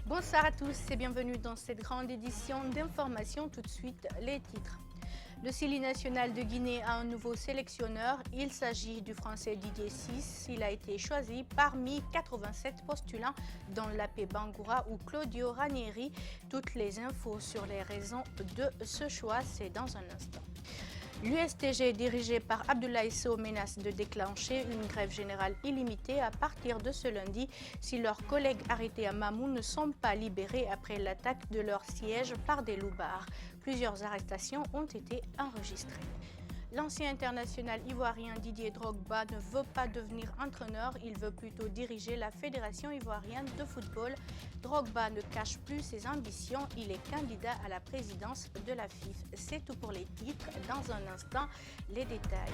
Bonsoir à tous et bienvenue dans cette grande édition d'information. Tout de suite, les titres. Le Sili national de Guinée a un nouveau sélectionneur. Il s'agit du Français Didier Ciss. Il a été choisi parmi 87 postulants dont Lapé Bangoura ou Claudio Ranieri. Toutes les infos sur les raisons de ce choix, c'est dans un instant. L'USTG dirigé par Abdoulaye Sow menace de déclencher une grève générale illimitée à partir de ce lundi si leurs collègues arrêtés à Mamou ne sont pas libérés après l'attaque de leur siège par des loupards. Plusieurs arrestations ont été enregistrées. L'ancien international ivoirien Didier Drogba ne veut pas devenir entraîneur, il veut plutôt diriger la Fédération ivoirienne de football. Drogba ne cache plus ses ambitions, il est candidat à la présidence de la FIFA. C'est tout pour les titres. Dans un instant, les détails.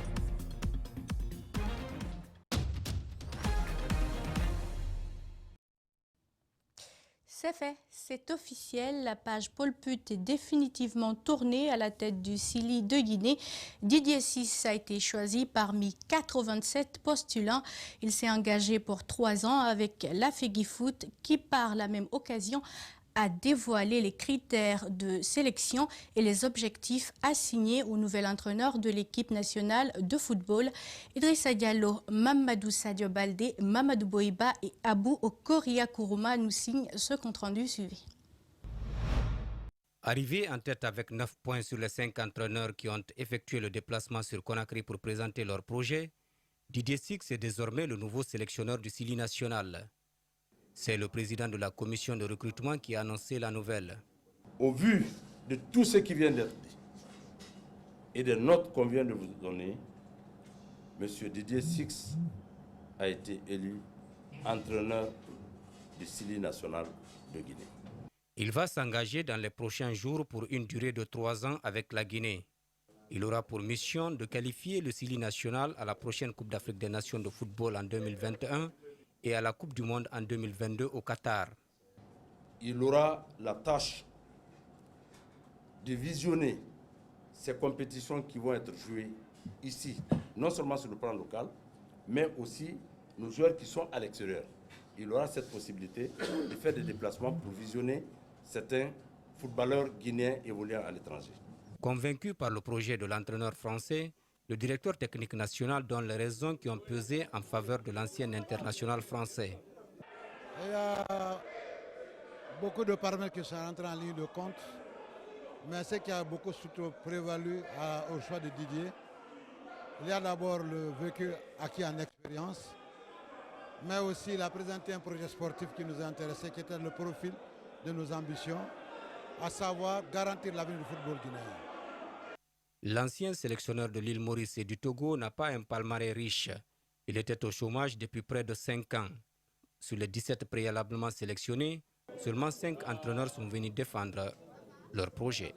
C'est fait, c'est officiel, la page Paul Put est définitivement tournée à la tête du Sili de Guinée. Didier Ciss a été choisi parmi 87 postulants. Il s'est engagé pour 3 ans avec la Foot qui par la même occasion a dévoilé les critères de sélection et les objectifs assignés au nouvel entraîneur de l'équipe nationale de football. Idrissa Diallo, Mamadou Sadio Baldé, Mamadou Boiba et Abou Okoria Kourouma nous signent ce compte-rendu suivi. Arrivé en tête avec 9 points sur les 5 entraîneurs qui ont effectué le déplacement sur Conakry pour présenter leur projet, Didier Ciss est désormais le nouveau sélectionneur du Sili national. C'est le président de la commission de recrutement qui a annoncé la nouvelle. Au vu de tout ce qui vient d'être dit et des notes qu'on vient de vous donner, M. Didier Ciss a été élu entraîneur du Sili national de Guinée. Il va s'engager dans les prochains jours pour une durée de 3 ans avec la Guinée. Il aura pour mission de qualifier le Sili national à la prochaine Coupe d'Afrique des Nations de football en 2021 et à la Coupe du Monde en 2022 au Qatar. Il aura la tâche de visionner ces compétitions qui vont être jouées ici, non seulement sur le plan local, mais aussi nos joueurs qui sont à l'extérieur. Il aura cette possibilité de faire des déplacements pour visionner certains footballeurs guinéens évoluant à l'étranger. Convaincu par le projet de l'entraîneur français, le directeur technique national donne les raisons qui ont pesé en faveur de l'ancien international français. Il y a beaucoup de paramètres qui sont rentrés en ligne de compte, mais ce qui a beaucoup surtout prévalu au choix de Didier, il y a d'abord le vécu acquis en expérience, mais aussi il a présenté un projet sportif qui nous a intéressés, qui était le profil de nos ambitions, à savoir garantir l'avenir du football guinéen. L'ancien sélectionneur de l'île Maurice et du Togo n'a pas un palmarès riche. Il était au chômage depuis près de 5 ans. Sur les 17 préalablement sélectionnés, seulement 5 entraîneurs sont venus défendre leur projet.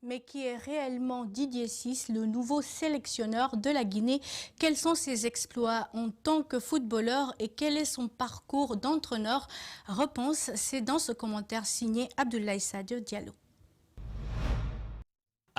Mais qui est réellement Didier Ciss, le nouveau sélectionneur de la Guinée? Quels sont ses exploits en tant que footballeur et quel est son parcours d'entraîneur? Réponse, c'est dans ce commentaire signé Abdoulaye Sadio Diallo.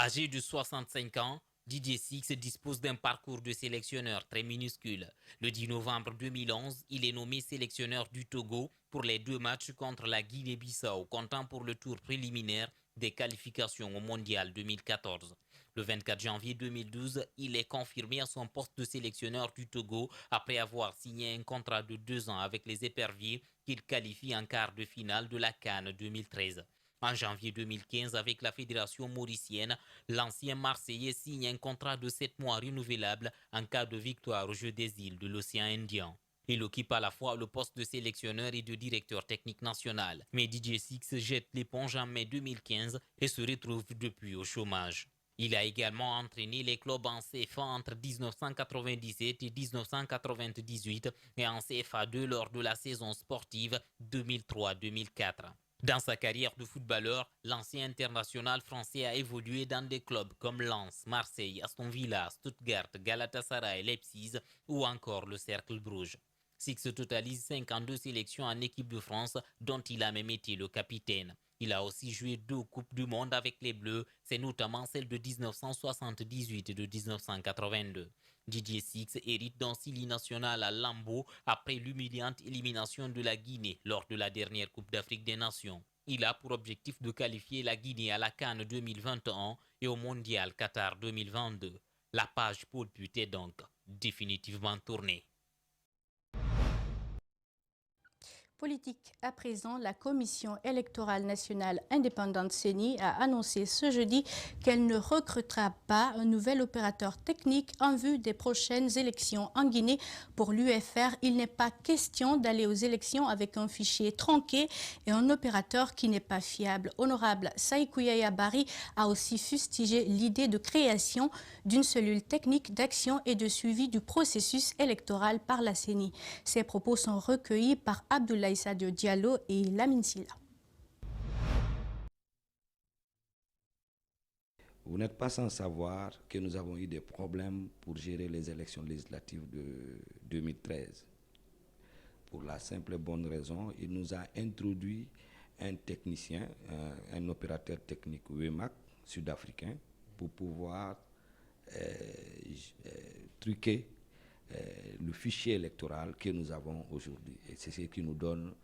Âgé de 65 ans, Didier Ciss dispose d'un parcours de sélectionneur très minuscule. Le 10 novembre 2011, il est nommé sélectionneur du Togo pour les 2 matchs contre la Guinée-Bissau, comptant pour le tour préliminaire des qualifications au Mondial 2014. Le 24 janvier 2012, il est confirmé à son poste de sélectionneur du Togo après avoir signé un contrat de 2 ans avec les Éperviers qu'il qualifie en quart de finale de la CAN 2013. En janvier 2015, avec la fédération mauricienne, l'ancien Marseillais signe un contrat de 7 mois renouvelable en cas de victoire aux Jeux des îles de l'océan Indien. Il occupe à la fois le poste de sélectionneur et de directeur technique national. Mais Didier Ciss jette l'éponge en mai 2015 et se retrouve depuis au chômage. Il a également entraîné les clubs en CFA entre 1997 et 1998 et en CFA2 lors de la saison sportive 2003-2004. Dans sa carrière de footballeur, l'ancien international français a évolué dans des clubs comme Lens, Marseille, Aston Villa, Stuttgart, Galatasaray, Leipzig ou encore le Cercle Bruges. Ciss totalise 52 sélections en équipe de France, dont il a même été le capitaine. Il a aussi joué 2 Coupes du Monde avec les Bleus, c'est notamment celle de 1978 et de 1982. Didier Six hérite d'un Sili national à Lambeau après l'humiliante élimination de la Guinée lors de la dernière Coupe d'Afrique des Nations. Il a pour objectif de qualifier la Guinée à la CAN 2021 et au Mondial Qatar 2022. La page Paul Put est donc définitivement tournée. Politique à présent, la Commission électorale nationale indépendante CENI a annoncé ce jeudi qu'elle ne recrutera pas un nouvel opérateur technique en vue des prochaines élections en Guinée. Pour l'UFR, il n'est pas question d'aller aux élections avec un fichier tronqué et un opérateur qui n'est pas fiable. Honorable Saïkou Yaya Bari a aussi fustigé l'idée de création d'une cellule technique d'action et de suivi du processus électoral par la CENI. Ces propos sont recueillis par Abdoulaye Sadio Diallo et Lamine Silla. Vous n'êtes pas sans savoir que nous avons eu des problèmes pour gérer les élections législatives de 2013. Pour la simple et bonne raison, il nous a introduit un technicien, un opérateur technique WEMAC sud-africain pour pouvoir truquer le fichier électoral que nous avons aujourd'hui. Et c'est ce qui nous donne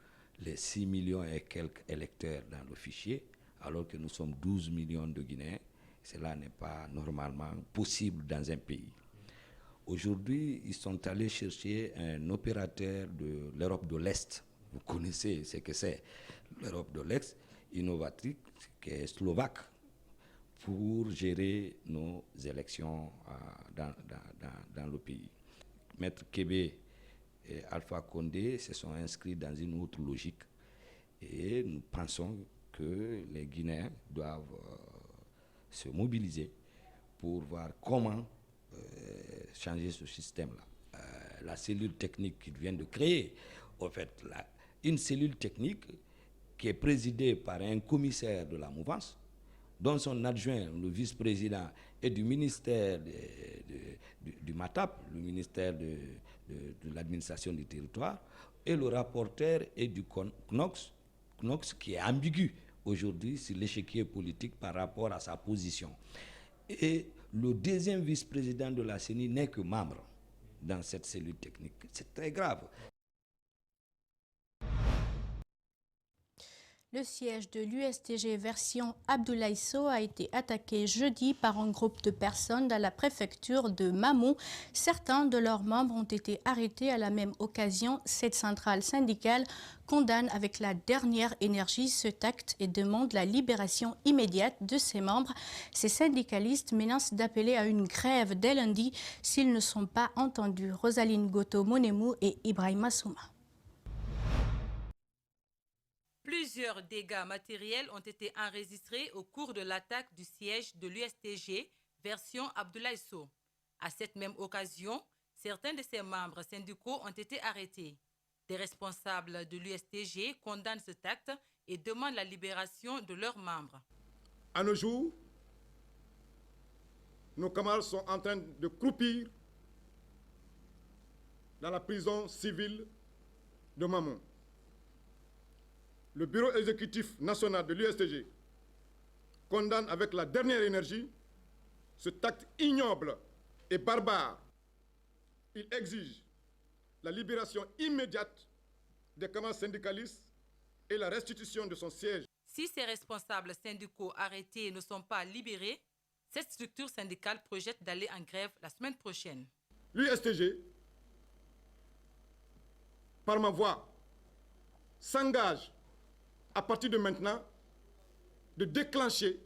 les 6 millions et quelques électeurs dans le fichier, alors que nous sommes 12 millions de Guinéens. Cela n'est pas normalement possible dans un pays. Aujourd'hui, ils sont allés chercher un opérateur de l'Europe de l'Est. Vous connaissez ce que c'est, l'Europe de l'Est, Innovatric, qui est slovaque, pour gérer nos élections dans le pays. Maître Kébé et Alpha Condé se sont inscrits dans une autre logique. Et nous pensons que les Guinéens doivent se mobiliser pour voir comment changer ce système-là. La cellule technique qu'ils viennent de créer, en fait, une cellule technique qui est présidée par un commissaire de la mouvance, dont son adjoint, le vice-président, est du ministère du MATAP, le ministère de l'administration du territoire, et le rapporteur est du CNOX, qui est ambigu aujourd'hui sur l'échiquier politique par rapport à sa position. Et le deuxième vice-président de la CENI n'est que membre dans cette cellule technique. C'est très grave. Le siège de l'USTG version Abdoulaye Sow a été attaqué jeudi par un groupe de personnes dans la préfecture de Mamou. Certains de leurs membres ont été arrêtés à la même occasion. Cette centrale syndicale condamne avec la dernière énergie cet acte et demande la libération immédiate de ses membres. Ces syndicalistes menacent d'appeler à une grève dès lundi s'ils ne sont pas entendus. Rosaline Goto-Monemou et Ibrahima Souma. Plusieurs dégâts matériels ont été enregistrés au cours de l'attaque du siège de l'USTG, version Abdoulaye Sow. À cette même occasion, certains de ses membres syndicaux ont été arrêtés. Des responsables de l'USTG condamnent cet acte et demandent la libération de leurs membres. À nos jours, nos camarades sont en train de croupir dans la prison civile de Mamou. Le bureau exécutif national de l'USTG condamne avec la dernière énergie cet acte ignoble et barbare. Il exige la libération immédiate des camarades syndicalistes et la restitution de son siège. Si ces responsables syndicaux arrêtés ne sont pas libérés, cette structure syndicale projette d'aller en grève la semaine prochaine. L'USTG, par ma voix, s'engage à partir de maintenant, de déclencher,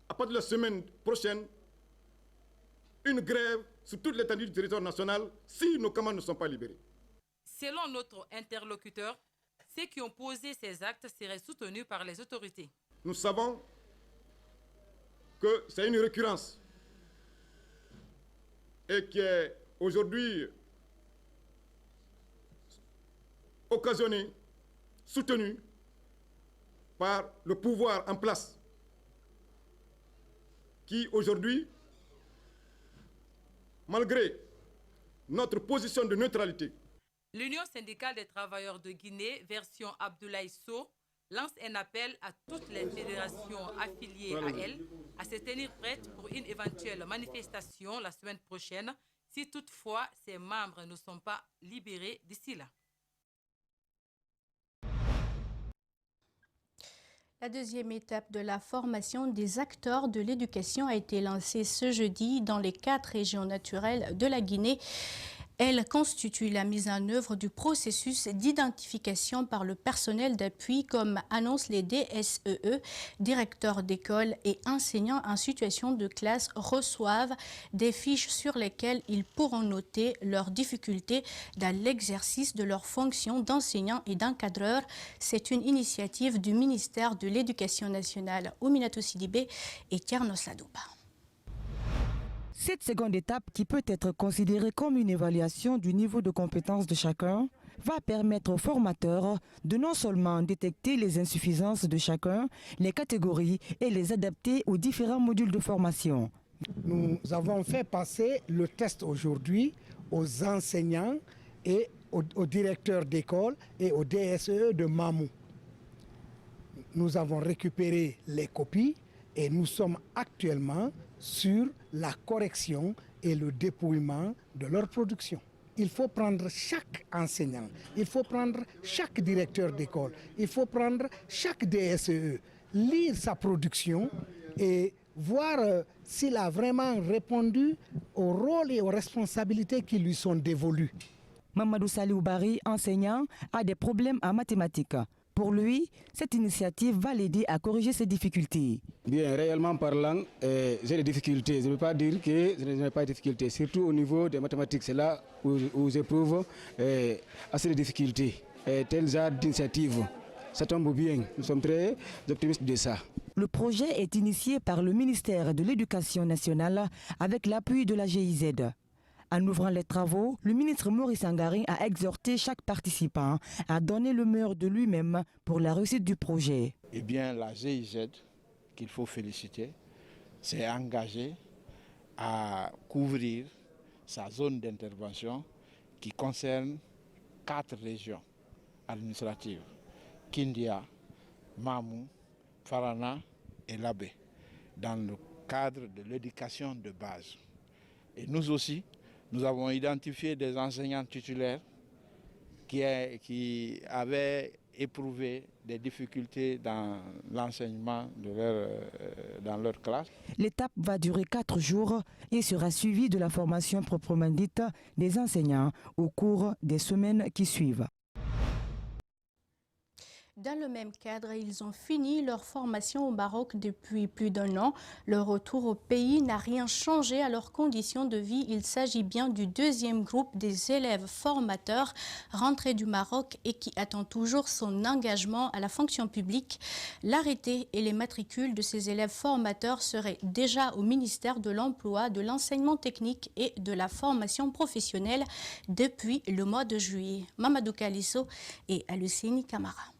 à partir de la semaine prochaine, une grève sur toute l'étendue du territoire national si nos camarades ne sont pas libérés. Selon notre interlocuteur, ceux qui ont posé ces actes seraient soutenus par les autorités. Nous savons que c'est une récurrence et qui est aujourd'hui occasionnée, soutenue par le pouvoir en place, qui aujourd'hui, malgré notre position de neutralité, l'Union syndicale des travailleurs de Guinée, version Abdoulaye Sow, lance un appel à toutes les fédérations affiliées à elle à se tenir prêtes pour une éventuelle manifestation la semaine prochaine si toutefois ses membres ne sont pas libérés d'ici là. La deuxième étape de la formation des acteurs de l'éducation a été lancée ce jeudi dans les 4 régions naturelles de la Guinée. Elle constitue la mise en œuvre du processus d'identification par le personnel d'appui, comme annoncent les DSEE. Directeurs d'école et enseignants en situation de classe reçoivent des fiches sur lesquelles ils pourront noter leurs difficultés dans l'exercice de leurs fonctions d'enseignants et d'encadreurs. C'est une initiative du ministère de l'Éducation nationale, Ouminatou Sidibé et Tierno Sadouba. Cette seconde étape, qui peut être considérée comme une évaluation du niveau de compétence de chacun, va permettre aux formateurs de non seulement détecter les insuffisances de chacun, les catégories et les adapter aux différents modules de formation. Nous avons fait passer le test aujourd'hui aux enseignants et aux directeurs d'école et aux DSE de Mamou. Nous avons récupéré les copies et nous sommes actuellement sur la correction et le dépouillement de leur production. Il faut prendre chaque enseignant, il faut prendre chaque directeur d'école, il faut prendre chaque DSE, lire sa production et voir s'il a vraiment répondu au rôle et aux responsabilités qui lui sont dévolues. Mamadou Saliou Bari, enseignant, a des problèmes en mathématiques. Pour lui, cette initiative va l'aider à corriger ses difficultés. Bien, réellement parlant, j'ai des difficultés. Je ne veux pas dire que je n'ai pas de difficultés. Surtout au niveau des mathématiques, c'est là où j'éprouve assez de difficultés. Tel genre d'initiative, ça tombe bien. Nous sommes très optimistes de ça. Le projet est initié par le ministère de l'Éducation nationale avec l'appui de la GIZ. En ouvrant les travaux, le ministre Maurice Angari a exhorté chaque participant à donner le meilleur de lui-même pour la réussite du projet. Eh bien, la GIZ, qu'il faut féliciter, s'est engagée à couvrir sa zone d'intervention qui concerne 4 régions administratives, Kindia, Mamou, Farana et Labé, dans le cadre de l'éducation de base. Et nous aussi, nous avons identifié des enseignants titulaires qui avaient éprouvé des difficultés dans l'enseignement dans leur classe. L'étape va durer 4 jours et sera suivie de la formation proprement dite des enseignants au cours des semaines qui suivent. Dans le même cadre, ils ont fini leur formation au Maroc depuis plus d'1 an. Leur retour au pays n'a rien changé à leurs conditions de vie. Il s'agit bien du deuxième groupe des élèves formateurs rentrés du Maroc et qui attend toujours son engagement à la fonction publique. L'arrêté et les matricules de ces élèves formateurs seraient déjà au ministère de l'Emploi, de l'Enseignement technique et de la formation professionnelle depuis le mois de juillet. Mamadou Kalisso et Alucine Camara.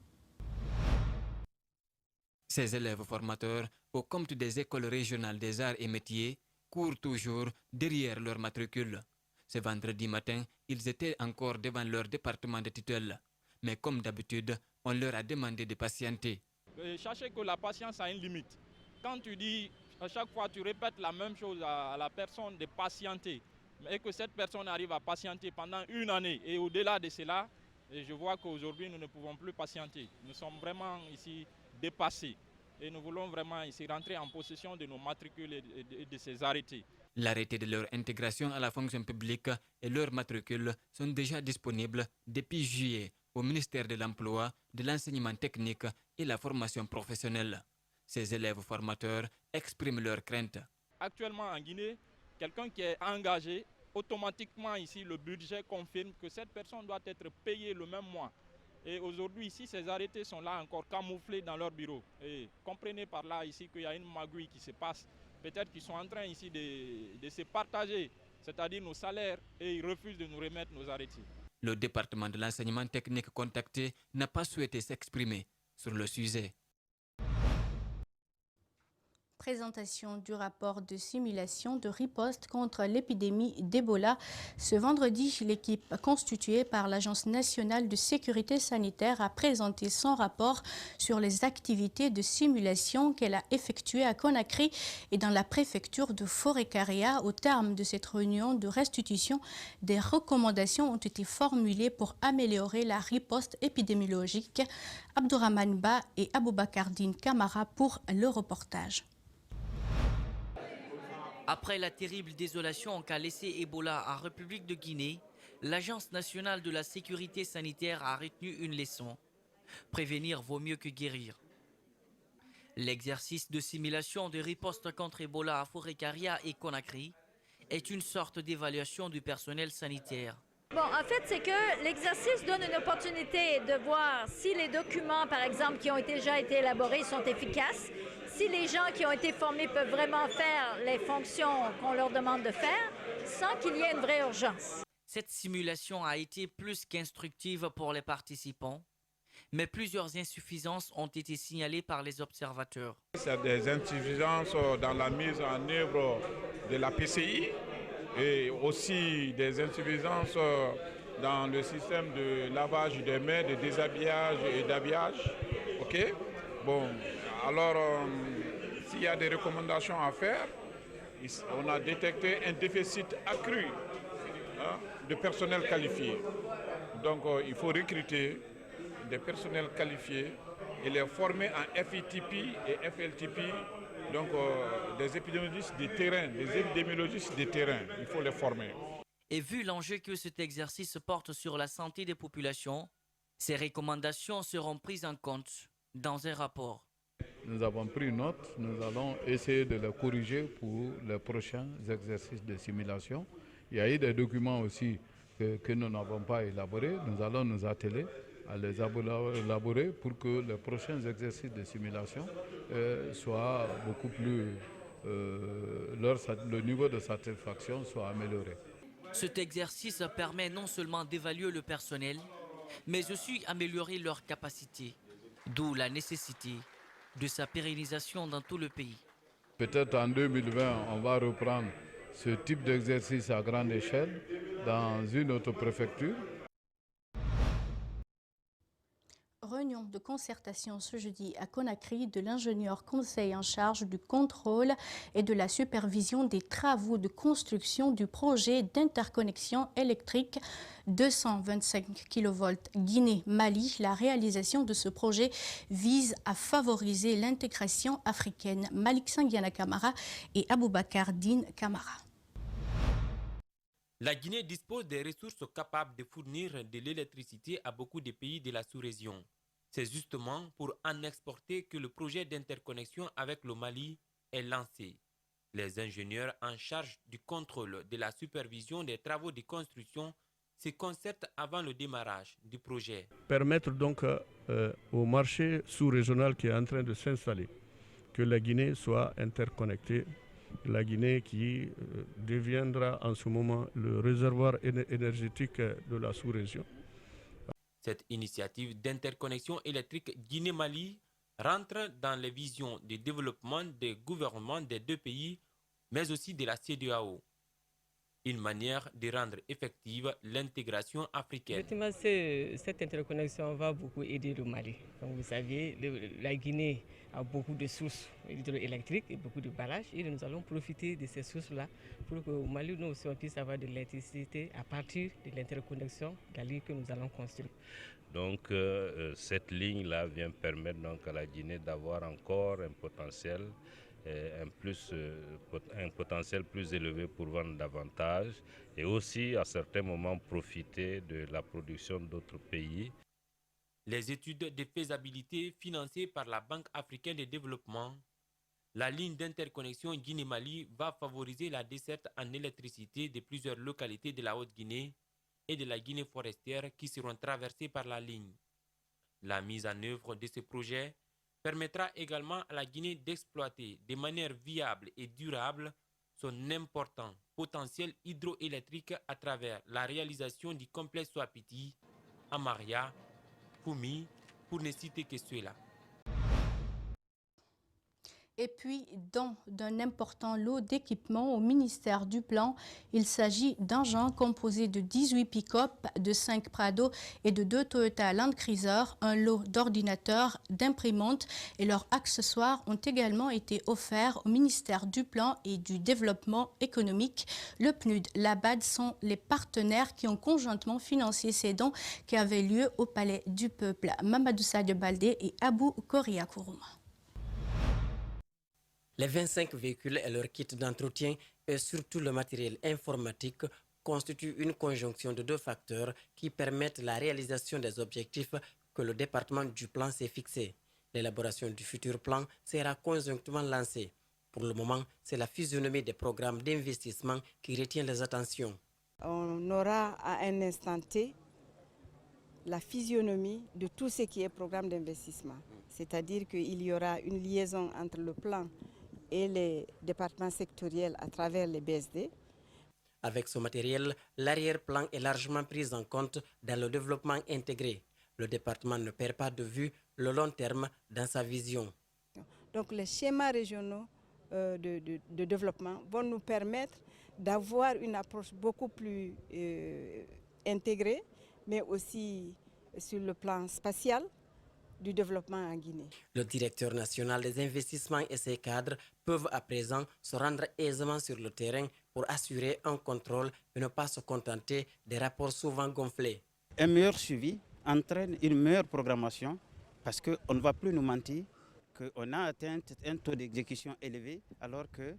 Ces élèves formateurs, au compte des écoles régionales des arts et métiers, courent toujours derrière leur matricule. Ce vendredi matin, ils étaient encore devant leur département de tutelle. Mais comme d'habitude, on leur a demandé de patienter. Sachez que la patience a une limite. Quand tu dis, à chaque fois tu répètes la même chose à la personne de patienter, et que cette personne arrive à patienter pendant 1 année et au-delà de cela, je vois qu'aujourd'hui nous ne pouvons plus patienter. Nous sommes vraiment ici dépassés et nous voulons vraiment ici rentrer en possession de nos matricules et de ces arrêtés. L'arrêté de leur intégration à la fonction publique et leurs matricules sont déjà disponibles depuis juillet au ministère de l'Emploi, de l'Enseignement technique et la formation professionnelle. Ces élèves formateurs expriment leurs craintes. Actuellement en Guinée, quelqu'un qui est engagé, automatiquement ici le budget confirme que cette personne doit être payée le même mois. Et aujourd'hui ici, ces arrêtés sont là encore camouflés dans leur bureau. Et comprenez par là ici qu'il y a une magouille qui se passe. Peut-être qu'ils sont en train ici de se partager, c'est-à-dire nos salaires, et ils refusent de nous remettre nos arrêtés. Le département de l'enseignement technique contacté n'a pas souhaité s'exprimer sur le sujet. Présentation du rapport de simulation de riposte contre l'épidémie d'Ebola. Ce vendredi, l'équipe constituée par l'Agence nationale de sécurité sanitaire a présenté son rapport sur les activités de simulation qu'elle a effectuées à Conakry et dans la préfecture de Forêt-Caria. Au terme de cette réunion de restitution, des recommandations ont été formulées pour améliorer la riposte épidémiologique. Abdourahmane Ba et Aboubakar Dine Camara pour le reportage. Après la terrible désolation qu'a laissé Ebola en République de Guinée, l'Agence nationale de la sécurité sanitaire a retenu une leçon. Prévenir vaut mieux que guérir. L'exercice de simulation de riposte contre Ebola à Forêt-Caria et Conakry est une sorte d'évaluation du personnel sanitaire. Bon, en fait, c'est que l'exercice donne une opportunité de voir si les documents, par exemple, qui ont déjà été élaborés sont efficaces, si les gens qui ont été formés peuvent vraiment faire les fonctions qu'on leur demande de faire, sans qu'il y ait une vraie urgence. Cette simulation a été plus qu'instructive pour les participants, mais plusieurs insuffisances ont été signalées par les observateurs. C'est des insuffisances dans la mise en œuvre de la PCI et aussi des insuffisances dans le système de lavage des mains, de déshabillage et d'habillage. Ok? Bon, alors s'il y a des recommandations à faire, on a détecté un déficit accru de personnel qualifié. Donc il faut recruter des personnels qualifiés et les former en FITP et FLTP, donc des épidémiologistes de terrain, des épidémiologistes de terrain, il faut les former. Et vu l'enjeu que cet exercice porte sur la santé des populations, ces recommandations seront prises en compte dans un rapport. Nous avons pris note, nous allons essayer de les corriger pour les prochains exercices de simulation. Il y a eu des documents aussi que nous n'avons pas élaborés, nous allons nous atteler à les élaborer pour que les prochains exercices de simulation soient beaucoup plus... le niveau de satisfaction soit amélioré. Cet exercice permet non seulement d'évaluer le personnel, mais aussi améliorer leurs capacités, d'où la nécessité de sa pérennisation dans tout le pays. Peut-être en 2020, on va reprendre ce type d'exercice à grande échelle dans une autre préfecture. Réunion de concertation ce jeudi à Conakry de l'ingénieur conseil en charge du contrôle et de la supervision des travaux de construction du projet d'interconnexion électrique 225 kV Guinée-Mali. La réalisation de ce projet vise à favoriser l'intégration africaine. Malik Sangiana Camara et Aboubakar Dine Camara. La Guinée dispose des ressources capables de fournir de l'électricité à beaucoup de pays de la sous-région. C'est justement pour en exporter que le projet d'interconnexion avec le Mali est lancé. Les ingénieurs en charge du contrôle de la supervision des travaux de construction se concertent avant le démarrage du projet. Permettre donc au marché sous-régional qui est en train de s'installer, que la Guinée soit interconnectée, la Guinée qui deviendra en ce moment le réservoir énergétique de la sous-région. Cette initiative d'interconnexion électrique Guinée-Mali rentre dans les visions de développement des gouvernements des deux pays, mais aussi de la CEDEAO. Une manière de rendre effective l'intégration africaine. Effectivement, cette interconnexion va beaucoup aider le Mali. Comme vous savez, la Guinée a beaucoup de sources hydroélectriques et beaucoup de barrages. Et nous allons profiter de ces sources-là pour qu'au Mali, nous aussi, on puisse avoir de l'électricité à partir de l'interconnexion de la ligne que nous allons construire. Donc, cette ligne-là vient permettre donc, à la Guinée d'avoir encore un potentiel un potentiel plus élevé pour vendre davantage et aussi à certains moments profiter de la production d'autres pays. Les études de faisabilité financées par la Banque africaine de développement, la ligne d'interconnexion Guinée-Mali va favoriser la desserte en électricité de plusieurs localités de la Haute-Guinée et de la Guinée forestière qui seront traversées par la ligne. La mise en œuvre de ce projet permettra également à la Guinée d'exploiter de manière viable et durable son important potentiel hydroélectrique à travers la réalisation du complexe Wapiti, Amaria, Koumi, pour ne citer que ceux-là. Et puis, don d'un important lot d'équipements au ministère du Plan. Il s'agit d'engins composés de 18 pick-up, de 5 Prado et de 2 Toyota Land Cruiser. Un lot d'ordinateurs, d'imprimantes et leurs accessoires ont également été offerts au ministère du Plan et du Développement économique. Le PNUD, la BAD sont les partenaires qui ont conjointement financé ces dons qui avaient lieu au Palais du Peuple. Mamadou Sadio Baldé et Abou Koria Kourouma. Les 25 véhicules et leur kit d'entretien et surtout le matériel informatique constituent une conjonction de 2 facteurs qui permettent la réalisation des objectifs que le département du plan s'est fixé. L'élaboration du futur plan sera conjointement lancée. Pour le moment, c'est la physionomie des programmes d'investissement qui retient les attentions. On aura à un instant T la physionomie de tout ce qui est programme d'investissement. C'est-à-dire qu'il y aura une liaison entre le plan et les départements sectoriels à travers les BSD. Avec ce matériel, l'arrière-plan est largement pris en compte dans le développement intégré. Le département ne perd pas de vue le long terme dans sa vision. Donc les schémas régionaux de développement vont nous permettre d'avoir une approche beaucoup plus intégrée, mais aussi sur le plan spatial du développement en Guinée. Le directeur national des investissements et ses cadres peuvent à présent se rendre aisément sur le terrain pour assurer un contrôle et ne pas se contenter des rapports souvent gonflés. Un meilleur suivi entraîne une meilleure programmation parce qu'on ne va plus nous mentir qu'on a atteint un taux d'exécution élevé alors que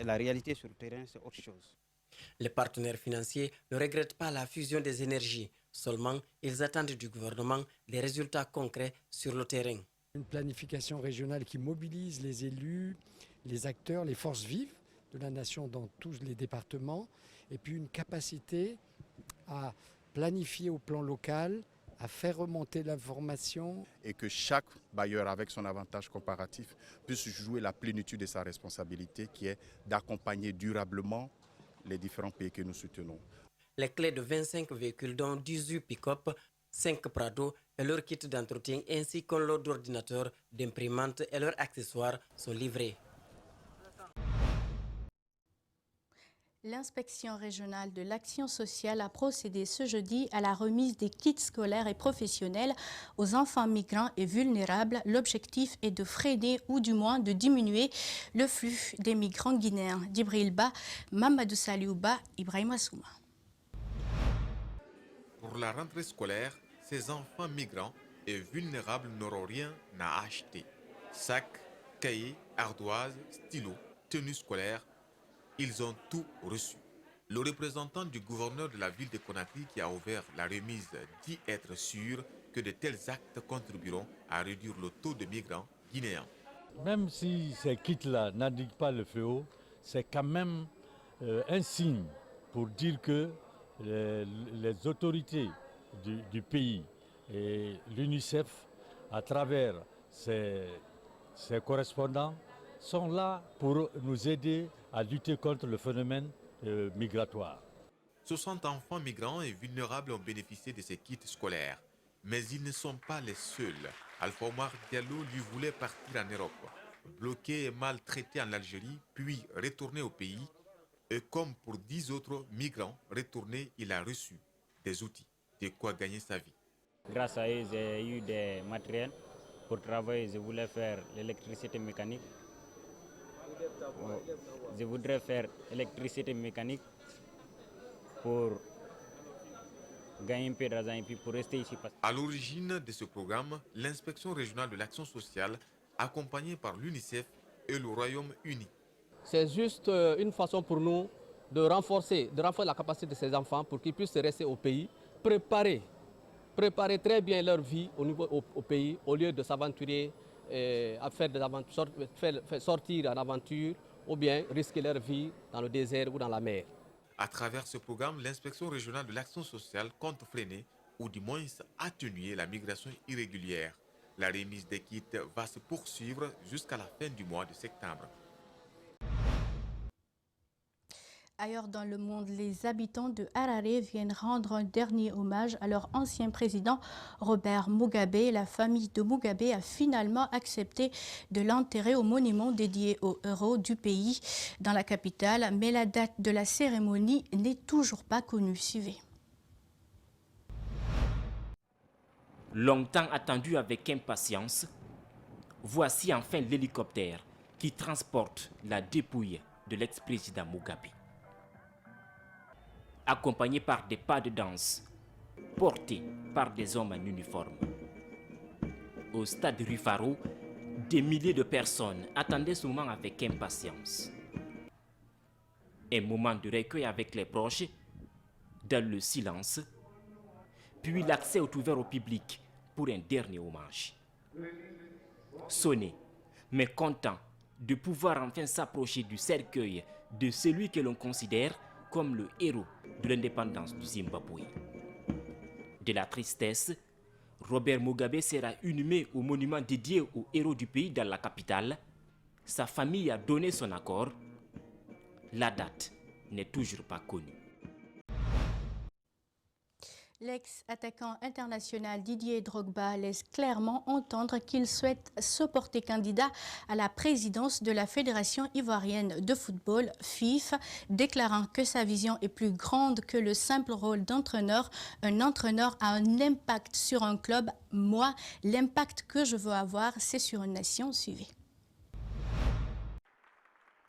la réalité sur le terrain c'est autre chose. Les partenaires financiers ne regrettent pas la fusion des énergies. Seulement, ils attendent du gouvernement des résultats concrets sur le terrain. Une planification régionale qui mobilise les élus, les acteurs, les forces vives de la nation dans tous les départements, et puis une capacité à planifier au plan local, à faire remonter l'information. Et que chaque bailleur, avec son avantage comparatif, puisse jouer la plénitude de sa responsabilité qui est d'accompagner durablement les différents pays que nous soutenons. Les clés de 25 véhicules dont 18 pick-up, 5 Prado et leur kit d'entretien ainsi qu'un lot d'ordinateurs, d'imprimantes et leurs accessoires sont livrés. L'inspection régionale de l'action sociale a procédé ce jeudi à la remise des kits scolaires et professionnels aux enfants migrants et vulnérables. L'objectif est de freiner ou du moins de diminuer le flux des migrants guinéens. Djibril Ba, Mamadou Saliouba, Ibrahim Assouma. Pour la rentrée scolaire, ces enfants migrants et vulnérables n'auront rien à acheter. Sacs, cahiers, ardoises, stylos, tenues scolaires, ils ont tout reçu. Le représentant du gouverneur de la ville de Conakry qui a ouvert la remise dit être sûr que de tels actes contribueront à réduire le taux de migrants guinéens. Même si ces kits-là n'indiquent pas le fléau, c'est quand même un signe pour dire que les autorités du pays et l'UNICEF, à travers ses correspondants, sont là pour nous aider à lutter contre le phénomène migratoire. 60 enfants migrants et vulnérables ont bénéficié de ces kits scolaires. Mais ils ne sont pas les seuls. Alpha Omar Diallo lui voulait partir en Europe. Bloqué et maltraité en Algérie, puis retourné au pays. Et comme pour 10 autres migrants retournés, il a reçu des outils, de quoi gagner sa vie. Grâce à eux, j'ai eu des matériels pour travailler. Je voulais faire l'électricité mécanique. Je voudrais faire électricité mécanique pour gagner un peu d'argent et puis pour rester ici. À l'origine de ce programme, l'inspection régionale de l'action sociale, accompagnée par l'UNICEF et le Royaume-Uni. C'est juste une façon pour nous de renforcer la capacité de ces enfants pour qu'ils puissent rester au pays, préparer très bien leur vie au pays, au lieu de s'aventurer à faire des aventures, sortir en aventure ou bien risquer leur vie dans le désert ou dans la mer. À travers ce programme, l'inspection régionale de l'action sociale compte freiner ou du moins atténuer la migration irrégulière. La remise des kits va se poursuivre jusqu'à la fin du mois de septembre. Ailleurs dans le monde, les habitants de Harare viennent rendre un dernier hommage à leur ancien président Robert Mugabe. La famille de Mugabe a finalement accepté de l'enterrer au monument dédié aux héros du pays dans la capitale, mais la date de la cérémonie n'est toujours pas connue. Suivez. Longtemps attendu avec impatience, voici enfin l'hélicoptère qui transporte la dépouille de l'ex-président Mugabe. Accompagné par des pas de danse, portés par des hommes en uniforme. Au stade Rufaro, des milliers de personnes attendaient ce moment avec impatience. Un moment de recueil avec les proches, dans le silence, puis l'accès est ouvert au public pour un dernier hommage. Sonné, mais content de pouvoir enfin s'approcher du cercueil de celui que l'on considère comme le héros de l'indépendance du Zimbabwe. De la tristesse, Robert Mugabe sera inhumé au monument dédié aux héros du pays dans la capitale. Sa famille a donné son accord. La date n'est toujours pas connue. L'ex-attaquant international Didier Drogba laisse clairement entendre qu'il souhaite se porter candidat à la présidence de la Fédération ivoirienne de football, FIF, déclarant que sa vision est plus grande que le simple rôle d'entraîneur. Un entraîneur a un impact sur un club. Moi, l'impact que je veux avoir, c'est sur une nation. Suivez.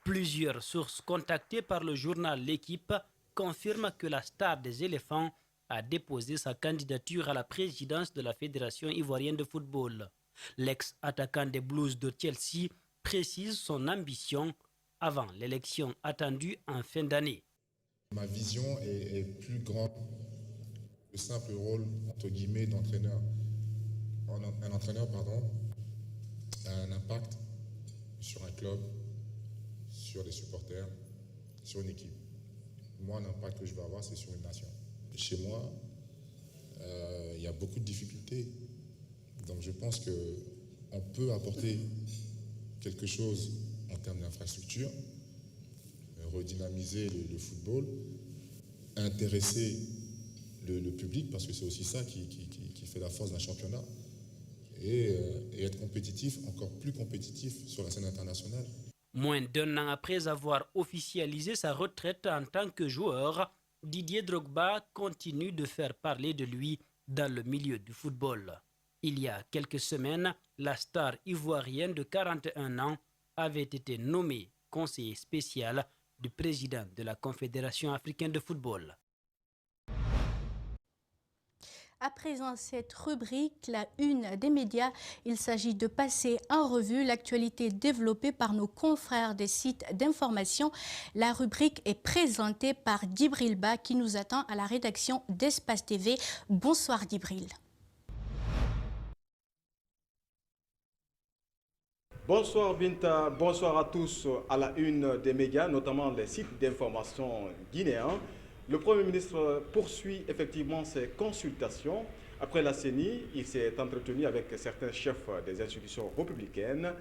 Plusieurs sources contactées par le journal L'Équipe confirment que la star des éléphants a déposé sa candidature à la présidence de la Fédération ivoirienne de football. L'ex-attaquant des Blues de Chelsea précise son ambition avant l'élection attendue en fin d'année. Ma vision est plus grande que le simple rôle, entre guillemets, d'entraîneur. Un entraîneur, a un impact sur un club, sur les supporters, sur une équipe. Moi, l'impact que je vais avoir, c'est sur une nation. Chez moi, il y a beaucoup de difficultés. Donc je pense qu'on peut apporter quelque chose en termes d'infrastructure, redynamiser le football, intéresser le public, parce que c'est aussi ça qui fait la force d'un championnat, et être compétitif, encore plus compétitif sur la scène internationale. Moins d'un an après avoir officialisé sa retraite en tant que joueur, Didier Drogba continue de faire parler de lui dans le milieu du football. Il y a quelques semaines, la star ivoirienne de 41 ans avait été nommée conseiller spécial du président de la Confédération africaine de football. À présent, cette rubrique, la une des médias, il s'agit de passer en revue l'actualité développée par nos confrères des sites d'information. La rubrique est présentée par Djibril Ba qui nous attend à la rédaction d'Espace TV. Bonsoir Djibril. Bonsoir Binta, bonsoir à tous. À la une des médias, notamment les sites d'information guinéens. Le Premier ministre poursuit effectivement ses consultations. Après la CENI, il s'est entretenu avec certains chefs des institutions républicaines.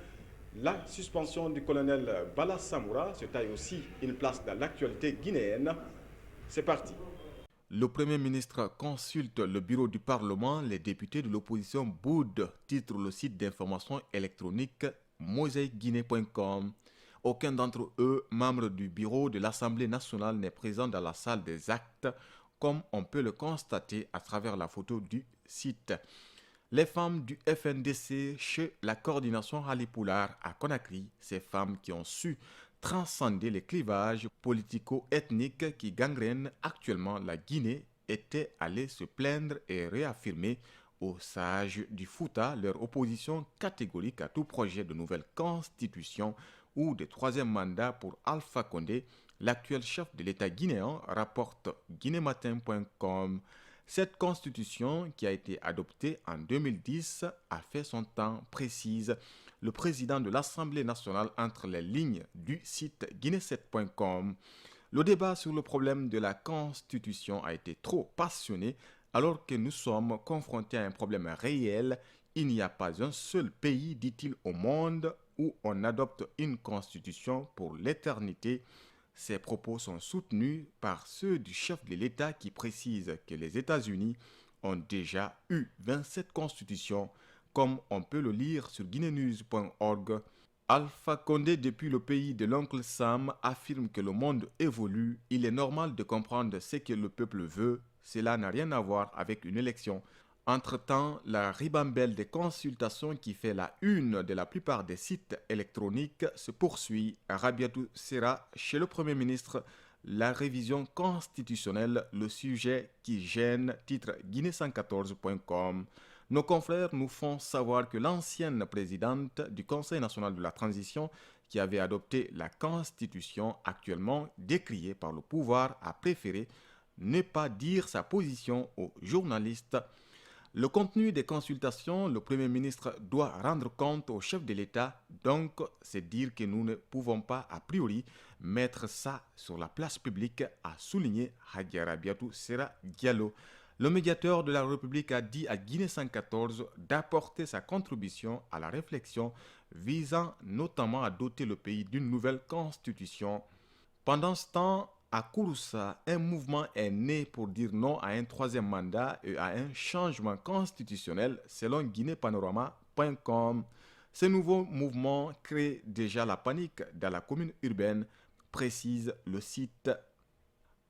La suspension du colonel Bala Samoura se taille aussi une place dans l'actualité guinéenne. C'est parti. Le Premier ministre consulte le bureau du Parlement. Les députés de l'opposition boudent, titre le site d'information électronique mosaïqueguinée.com. Aucun d'entre eux, membre du bureau de l'Assemblée nationale, n'est présent dans la salle des actes, comme on peut le constater à travers la photo du site. Les femmes du FNDC chez la coordination Halipoulard à Conakry, ces femmes qui ont su transcender les clivages politico-ethniques qui gangrènent actuellement la Guinée, étaient allées se plaindre et réaffirmer aux sages du Fouta leur opposition catégorique à tout projet de nouvelle constitution ou de troisième mandat pour Alpha Condé, l'actuel chef de l'État guinéen, rapporte guinématin.com. Cette constitution, qui a été adoptée en 2010, a fait son temps, précise le président de l'Assemblée nationale entre les lignes du site guinéset.com. Le débat sur le problème de la constitution a été trop passionné alors que nous sommes confrontés à un problème réel. Il n'y a pas un seul pays, dit-il, au monde où on adopte une constitution pour l'éternité. Ces propos sont soutenus par ceux du chef de l'État qui précise que les États-Unis ont déjà eu 27 constitutions, comme on peut le lire sur guinenews.org. Alpha Condé, depuis le pays de l'oncle Sam, affirme que le monde évolue. Il est normal de comprendre ce que le peuple veut. Cela n'a rien à voir avec une élection. Entre-temps, la ribambelle des consultations qui fait la une de la plupart des sites électroniques se poursuit. Rabiatou Serra, chez le Premier ministre, la révision constitutionnelle, le sujet qui gêne, titre guinée114.com. Nos confrères nous font savoir que l'ancienne présidente du Conseil national de la transition, qui avait adopté la Constitution actuellement décriée par le pouvoir, a préféré ne pas dire sa position aux journalistes. Le contenu des consultations, le Premier ministre doit rendre compte au chef de l'État, donc c'est dire que nous ne pouvons pas a priori mettre ça sur la place publique, a souligné Hadji Rabiatou Serra Diallo. Le médiateur de la République a dit à Guinée 114 d'apporter sa contribution à la réflexion visant notamment à doter le pays d'une nouvelle constitution. Pendant ce temps, à Kouroussa, un mouvement est né pour dire non à un troisième mandat et à un changement constitutionnel selon guinépanorama.com. Ce nouveau mouvement crée déjà la panique dans la commune urbaine, précise le site.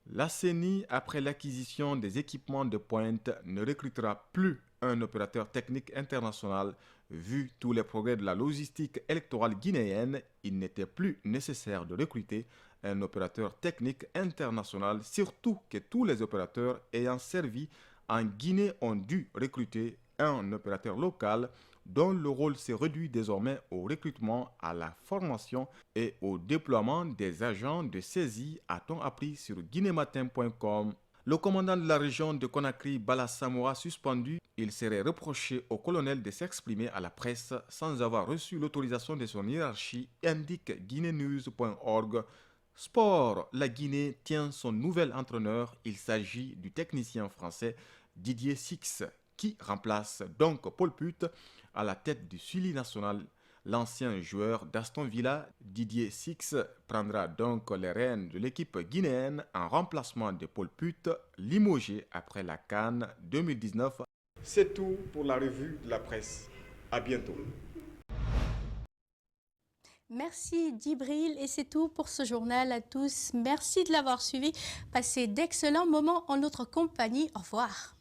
La CENI, après l'acquisition des équipements de pointe, ne recrutera plus un opérateur technique international. Vu tous les progrès de la logistique électorale guinéenne, il n'était plus nécessaire de recruter un opérateur technique international, surtout que tous les opérateurs ayant servi en Guinée ont dû recruter un opérateur local dont le rôle s'est réduit désormais au recrutement, à la formation et au déploiement des agents de saisie, a-t-on appris sur guinématin.com. Le commandant de la région de Conakry, Bala Samoa, suspendu, il serait reproché au colonel de s'exprimer à la presse sans avoir reçu l'autorisation de son hiérarchie, indique guinenews.org. Sport, la Guinée tient son nouvel entraîneur. Il s'agit du technicien français Didier Six, qui remplace donc Paul Put à la tête du suivi national. L'ancien joueur d'Aston Villa, Didier Six, prendra donc les rênes de l'équipe guinéenne en remplacement de Paul Put, limogé après la CAN 2019. C'est tout pour la revue de la presse. À bientôt. Merci Djibril et c'est tout pour ce journal à tous. Merci de l'avoir suivi. Passez d'excellents moments en notre compagnie. Au revoir.